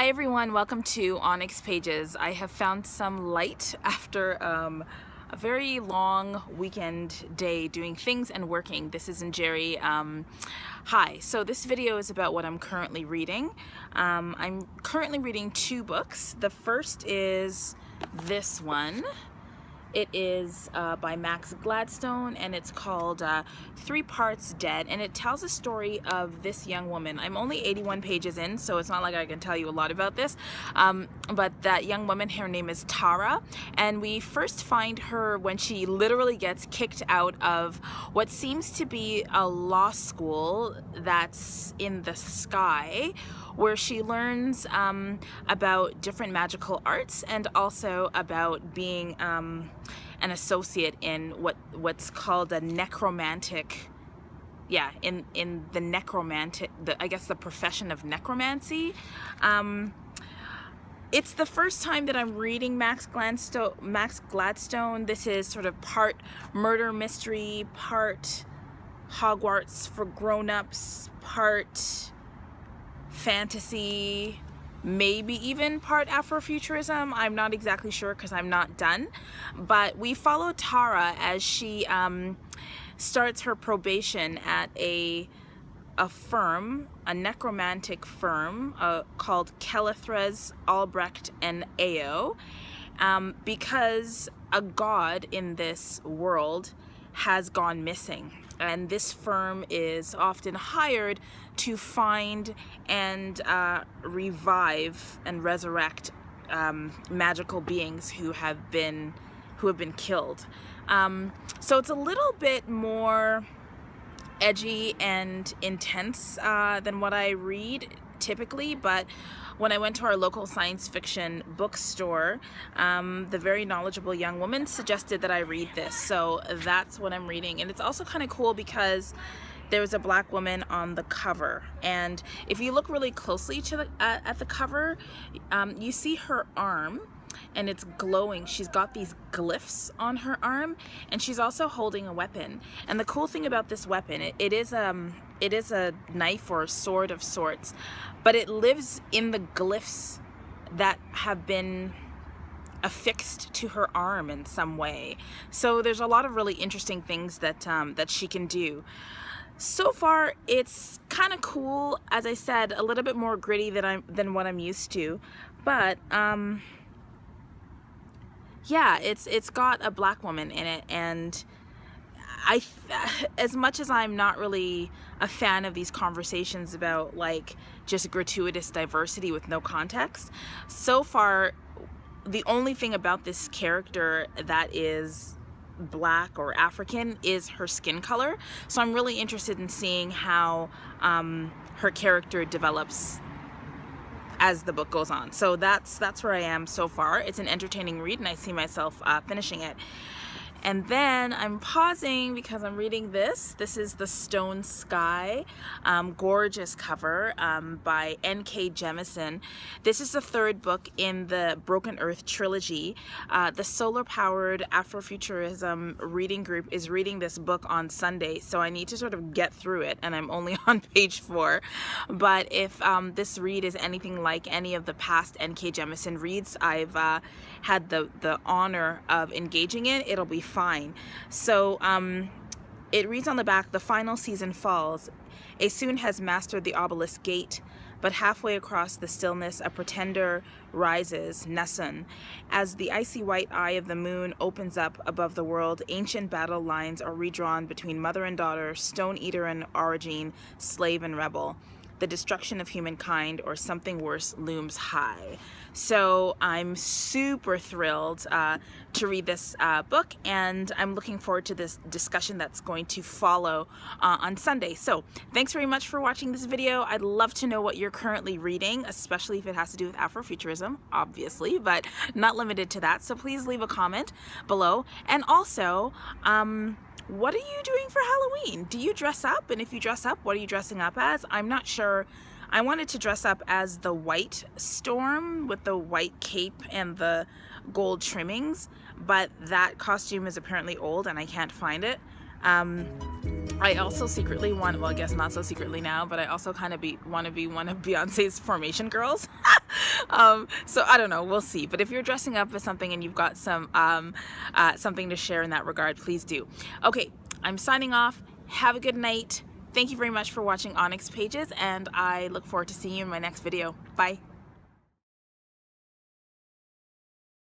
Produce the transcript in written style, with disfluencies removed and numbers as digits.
Hi everyone, welcome to ONYX Pages. I have found some light after a very long weekend day doing things and working. This is Jerry. Hi, so this video is about what I'm currently reading. I'm currently reading two books. The first is this one. It is by Max Gladstone, and it's called 3 Parts Dead, and it tells a story of this young woman. I'm only 81 pages in, so it's not like I can tell you a lot about this, but that young woman, her name is Tara, and we first find her when she literally gets kicked out of what seems to be a law school that's in the sky, where she learns about different magical arts and also about being an associate in what's called a necromantic, in the necromantic, I guess the profession of necromancy. It's the first time that I'm reading Max Gladstone. This is sort of part murder mystery, part Hogwarts for grown-ups, part fantasy, maybe even part Afrofuturism. I'm not exactly sure because I'm not done. But we follow Tara as she starts her probation at a firm, a necromantic firm called Kelethres, Albrecht and Ao, because a god in this world has gone missing. And this firm is often hired to find and revive and resurrect magical beings who have been killed. So it's a little bit more edgy and intense than what I read typically, but when I went to our local science fiction bookstore, the very knowledgeable young woman suggested that I read this, so that's what I'm reading. And it's also kind of cool because there's a black woman on the cover, and if you look really closely to at the cover, you see her arm, and it's glowing. She's got these glyphs on her arm, and she's also holding a weapon. And the cool thing about this weapon, it is a knife or a sword of sorts, but it lives in the glyphs that have been affixed to her arm in some way. So there's a lot of really interesting things that that she can do. So far, it's kind of cool. As I said, a little bit more gritty than what I'm used to, but yeah, it's got a black woman in it, and as much as I'm not really a fan of these conversations about like just gratuitous diversity with no context, so far the only thing about this character that is black or African is her skin color. So I'm really interested in seeing how her character develops as the book goes on. So that's where I am so far. It's an entertaining read, and I see myself finishing it. And then I'm pausing because I'm reading this. This is The Stone Sky, gorgeous cover by N.K. Jemisin. This is the third book in the Broken Earth trilogy. The SOULar Powered Afrofuturism reading group is reading this book on Sunday, so I need to sort of get through it, and I'm only on page 4. But if this read is anything like any of the past N.K. Jemisin reads I've had the honor of engaging in, it'll be fine. So it reads on the back, "The final season falls. Asun has mastered the obelisk gate, but halfway across the stillness a pretender rises, Nessun. As the icy white eye of the moon opens up above the world, ancient battle lines are redrawn between mother and daughter, stone eater and origin, slave and rebel. The destruction of humankind, or something worse, looms high." So I'm super thrilled to read this book, and I'm looking forward to this discussion that's going to follow on Sunday. So thanks very much for watching this video. I'd love to know what you're currently reading, especially if it has to do with Afrofuturism, obviously, but not limited to that. So please leave a comment below. And also, what are you doing for Halloween? Do you dress up? And if you dress up, what are you dressing up as? I'm not sure. I wanted to dress up as the White Storm with the white cape and the gold trimmings, but that costume is apparently old and I can't find it. I also secretly want, well, I guess not so secretly now, but I also kind of want to be one of Beyonce's formation girls. So I don't know, we'll see. But if you're dressing up as something and you've got some something to share in that regard, please do. Okay, I'm signing off. Have a good night. Thank you very much for watching ONYX Pages, and I look forward to seeing you in my next video. Bye.